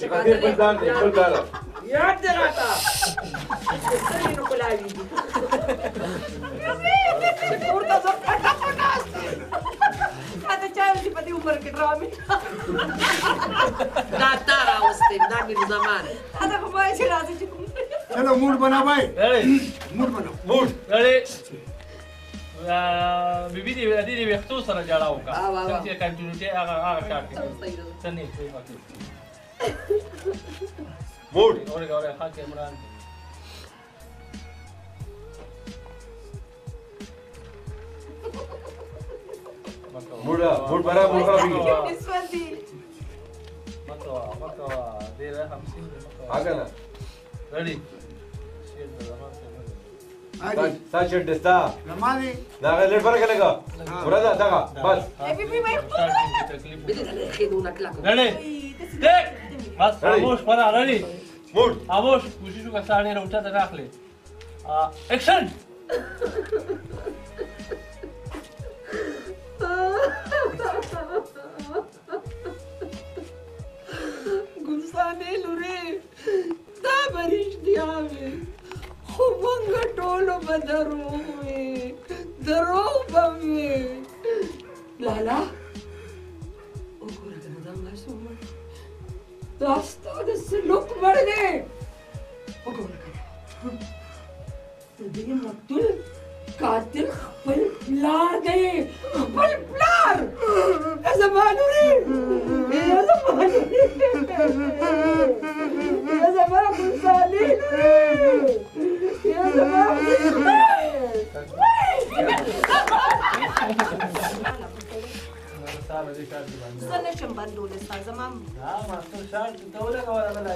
خاطر بل ځان دی بل کار یاد دې راته څنګه نو کولاوي ورته ځو پټا پټا دا چا چې په دې عمر کې ډرامې دا تارا واستې دا مې زمان دا خو ما چې راځي چې चलो मूड बना भाई मूड बना मूड अरे बीबी दी व्यक्तो सर जड़ा होगा समझे कंटिन्यूटी आगा काट के सनी मूड और खाके इमरान मूड बड़ा मूड खराब मतो दे रहा हम सिंह आगे ना रेडी ता शर्ट दस्ता नमाज़ी ना लेट पर करेगा पूरा दागा बस बीबी मैं रेडी देख बस खामोश पड़ा रेडी मूड खामोश कोशिश का साड़े उठा तो रख ले एक्शन गुस्साने लुरे ता बरिश दिया में खुबंग टोलो बदरो में दरो बमे लाला ओ गोरा गंदा मासूम रास्ता से लुक मर गए ओ गोरा तो ये मक्तूल कातिल खपल प्लार गए खपल प्लार ऐसा मानूरी ऐसा मानूरी ऐसा मानूरी ऐसा मानूरी बंदोले साजमाम हां मास्टर शाल तो लगा वाला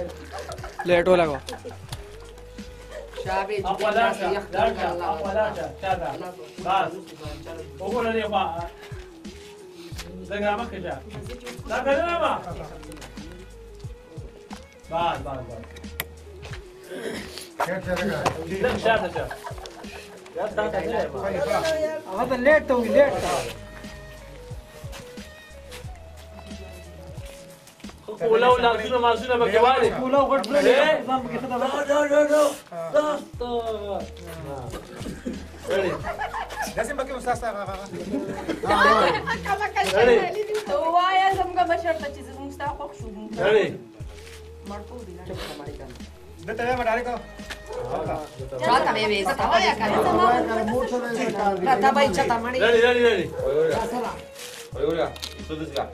लेटो लगा شعبي أقولاتا كذا بس أقول لي ما زعما كذا لا كذا ما بس क्या चलेगा لا شاطر هذا ليت توي ليت ولو لازم ما زلنا بكوالي ولو غد بلا نظام كذا لازم بقى استاذ هو يا زلمه بشرط چیز مستحق شو مرطوب ده te llama Darico Chata bebé, esa vaya cara. Rata chata mani. ready oye esto desga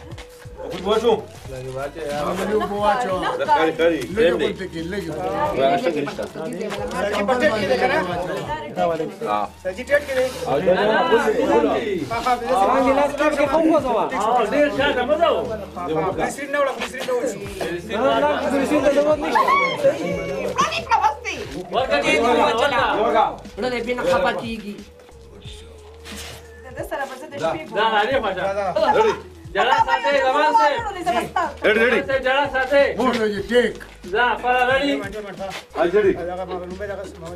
o buacho lagi baca ya Amelio Boacho kari ले बोलते कि ले Lagi patet ke dekara. हां सजिटेट के ले عندي ناس كيف يخوفوا زمان ليه شاطر ما دو بسرين نولا بسرين نولا لا بسرين ده زمان مش Ani pravasti. ورقه دي yoga Udah deh bina kapatigi. Ada salah bahasa deh. لا عليه فاجا ready जरा साथे जमान से ready से जरा साथे बोलो ये टेक لا para ready आज ready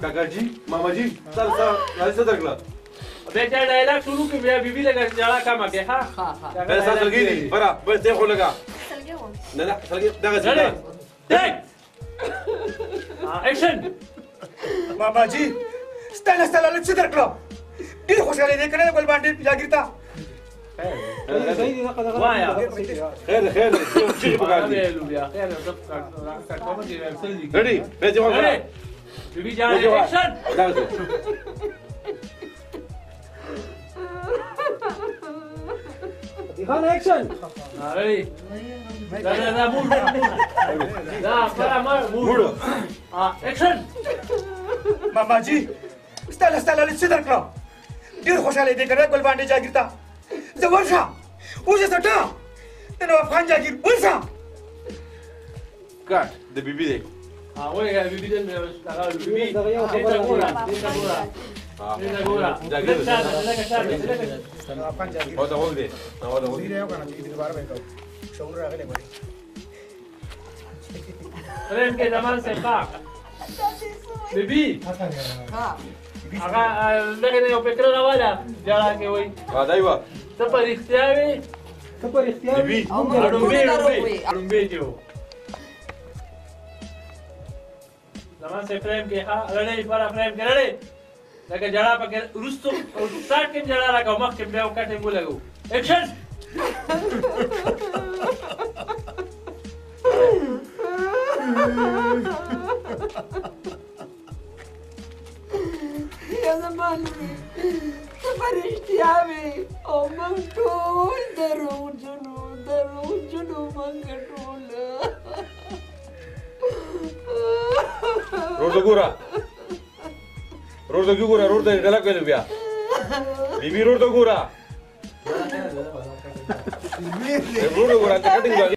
काकाजी मामाजी चल ऐसे दरगला बेटा डायलॉग शुरू की बीबी लगा जरा काम आके हां पहले साथ लगी थी बरा बस देखो लगा لا لا خلي دغه रेडी टेक एक्शन मामा जी स्टाइल स्टाइल से दरगला ये खुशहाली देखने गोल बांडे जागिरता وايا خير شيء بقى ready بس يلا बीबी जा एक्शन दिखाना एक्शन रेडी لا مود لا para مود एक्शन मामा जी स्टाइल स्टाइल से दरगला ये खुशहाली देखने गोल बांडे जागिरता जवरशा उसे सटा तेरे अफगान जागिर बोलसा काट ده بيبي ده وين يا बीबी ده बीबी هذا هو ده هذا هو धीरे होगा ना धीरे बार बैठो शौर रख ले भाई प्रेम के जमान से पाक बीबी لكن يوم فكرنا ولا جرى كوي هذا ايوه سفر اختياري سفر اختياري بيبي أرومبي جو زمان سے فریم کې ها لړې پر فریم کې لړې لکه جړه پکې رستو او سټارټ کې جړه راکاو مخ کې بیا وکټینګ ولګو اکشن یا زمان وي ته فرشتیا وي او موږ ټول دروغجنو موږ ټول روړ د ګوره روړ د ګوره روړ د غلا کول بیا بیبي روړ د ګوره روړ د ګوره ته کټینګ